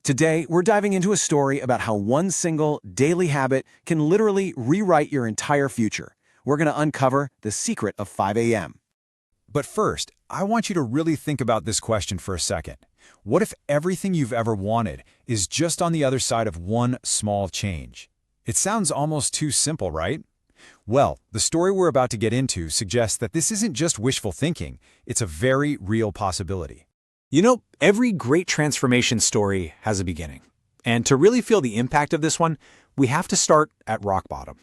Today, we're diving into a story about how one single daily habit can literally rewrite your entire future. We're going to uncover the secret of 5 a.m. But first, I want you to really think about this question for a second. What if everything you've ever wanted is just on the other side of one small change? It sounds almost too simple, right? Well, the story we're about to get into suggests that this isn't just wishful thinking, it's a very real possibility. You know, every great transformation story has a beginning. And to really feel the impact of this one, we have to start at rock bottom.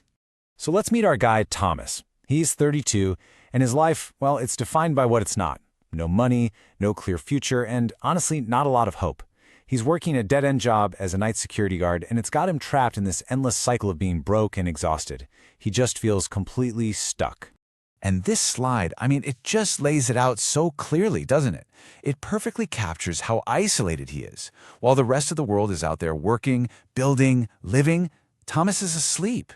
So let's meet our guy, Thomas. He's 32, and his life, well, it's defined by what it's not. No money, no clear future, and honestly, not a lot of hope. He's working a dead-end job as a night security guard, and it's got him trapped in this endless cycle of being broke and exhausted. He just feels completely stuck. And this slide, it just lays it out so clearly, doesn't it? It perfectly captures how isolated he is. While the rest of the world is out there working, building, living, Thomas is asleep.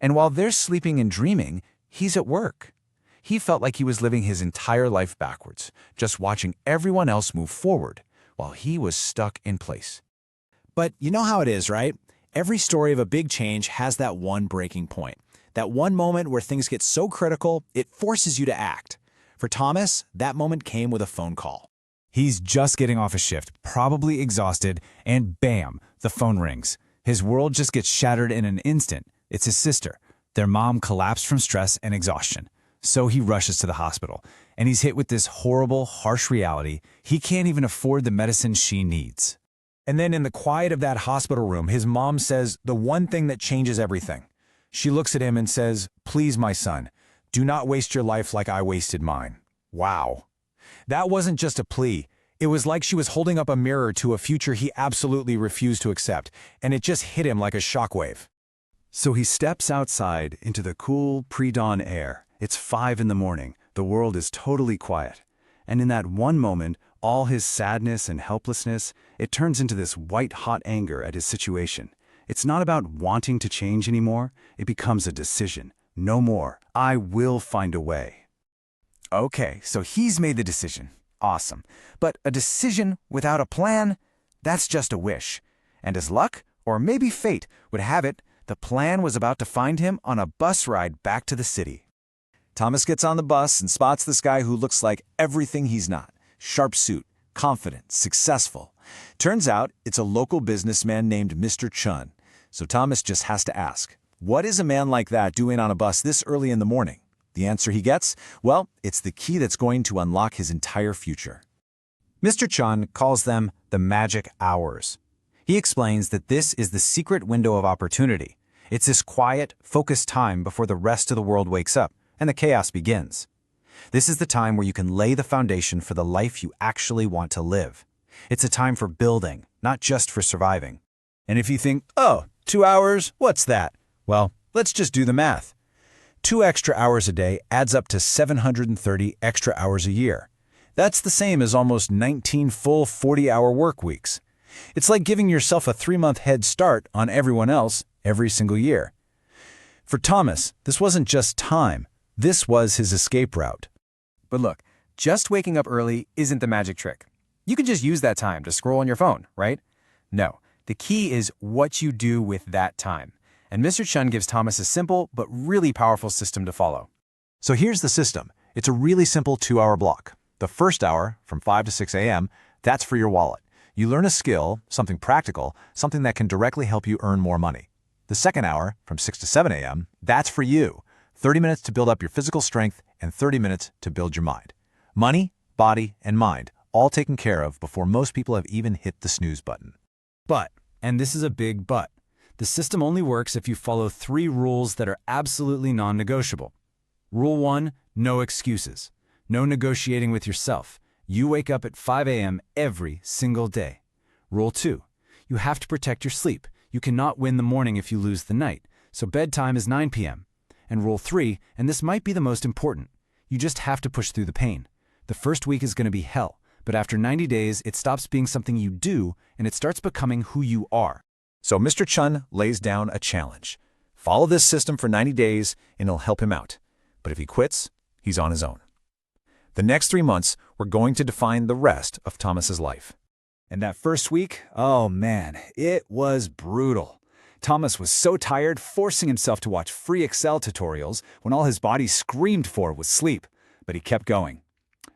And while they're sleeping and dreaming, he's at work. He felt like he was living his entire life backwards, just watching everyone else move forward, while he was stuck in place. But you know how it is, right? Every story of a big change has that one breaking point. That one moment where things get so critical, it forces you to act. For Thomas, that moment came with a phone call. He's just getting off a shift, probably exhausted, and bam, the phone rings. His world just gets shattered in an instant. It's his sister. Their mom collapsed from stress and exhaustion. So he rushes to the hospital, and he's hit with this horrible, harsh reality. He can't even afford the medicine she needs. And then in the quiet of that hospital room, his mom says the one thing that changes everything. She looks at him and says, "Please, my son, do not waste your life like I wasted mine." Wow. That wasn't just a plea. It was like she was holding up a mirror to a future he absolutely refused to accept, and it just hit him like a shockwave. So he steps outside into the cool, pre-dawn air. It's 5 in the morning. The world is totally quiet. And in that one moment, all his sadness and helplessness, it turns into this white-hot anger at his situation. It's not about wanting to change anymore. It becomes a decision. No more. I will find a way. Okay, so he's made the decision. Awesome. But a decision without a plan? That's just a wish. And as luck, or maybe fate, would have it, the plan was about to find him on a bus ride back to the city. Thomas gets on the bus and spots this guy who looks like everything he's not. Sharp suit, confident, successful. Turns out it's a local businessman named Mr. Chun. So Thomas just has to ask, what is a man like that doing on a bus this early in the morning? The answer he gets? Well, it's the key that's going to unlock his entire future. Mr. Chun calls them the magic hours. He explains that this is the secret window of opportunity. It's this quiet, focused time before the rest of the world wakes up and the chaos begins. This is the time where you can lay the foundation for the life you actually want to live. It's a time for building, not just for surviving. And if you think, oh, 2 hours, what's that? Well, let's just do the math. 2 extra hours a day adds up to 730 extra hours a year. That's the same as almost 19 full 40-hour work weeks. It's like giving yourself a 3-month head start on everyone else every single year. For Thomas, this wasn't just time. This was his escape route. But look, just waking up early isn't the magic trick. You can just use that time to scroll on your phone, right? No, the key is what you do with that time. And Mr. Chun gives Thomas a simple but really powerful system to follow. So here's the system. It's a really simple 2-hour block. The first hour, from 5 to 6 a.m., that's for your wallet. You learn a skill, something practical, something that can directly help you earn more money. The second hour, from 6 to 7 a.m., that's for you. 30 minutes to build up your physical strength and 30 minutes to build your mind. Money, body, and mind, all taken care of before most people have even hit the snooze button. But, and this is a big but, the system only works if you follow 3 rules that are absolutely non-negotiable. Rule 1, no excuses. No negotiating with yourself. You wake up at 5 a.m. every single day. Rule 2, you have to protect your sleep. You cannot win the morning if you lose the night, so bedtime is 9 p.m. And Rule 3, and this might be the most important, you just have to push through the pain. The first week is going to be hell, but after 90 days, it stops being something you do, and it starts becoming who you are. So Mr. Chun lays down a challenge. Follow this system for 90 days, and it'll help him out. But if he quits, he's on his own. The next 3 months, we're going to define the rest of Thomas's life. And that first week, oh man, it was brutal. Thomas was so tired, forcing himself to watch free Excel tutorials when all his body screamed for was sleep. But he kept going.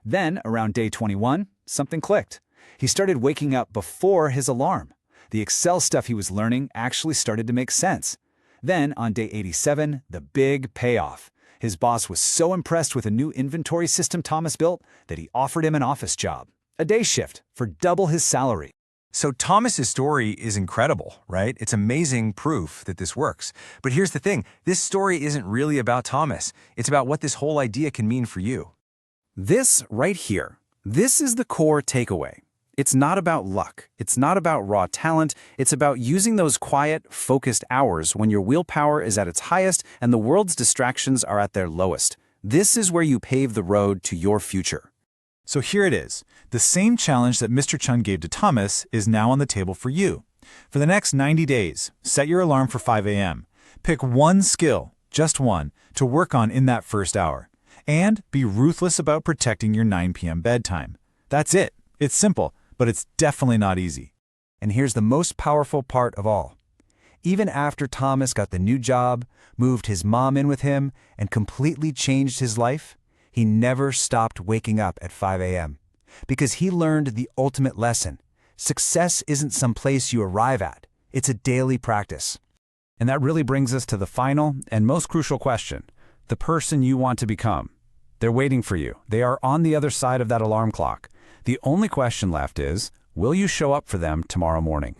Then, around day 21, something clicked. He started waking up before his alarm. The Excel stuff he was learning actually started to make sense. Then, on day 87, the big payoff. His boss was so impressed with a new inventory system Thomas built that he offered him an office job, a day shift, for double his salary. So Thomas's story is incredible, right? It's amazing proof that this works. But here's the thing, this story isn't really about Thomas. It's about what this whole idea can mean for you. This right here, this is the core takeaway. It's not about luck. It's not about raw talent. It's about using those quiet, focused hours when your willpower is at its highest and the world's distractions are at their lowest. This is where you pave the road to your future. So here it is. The same challenge that Mr. Chun gave to Thomas is now on the table for you. For the next 90 days, set your alarm for 5 a.m. Pick one skill, just one, to work on in that first hour. And be ruthless about protecting your 9 p.m. bedtime. That's it. It's simple, but it's definitely not easy. And here's the most powerful part of all. Even after Thomas got the new job, moved his mom in with him, and completely changed his life, he never stopped waking up at 5 a.m. because he learned the ultimate lesson. Success isn't some place you arrive at. It's a daily practice. And that really brings us to the final and most crucial question, the person you want to become. They're waiting for you. They are on the other side of that alarm clock. The only question left is, will you show up for them tomorrow morning?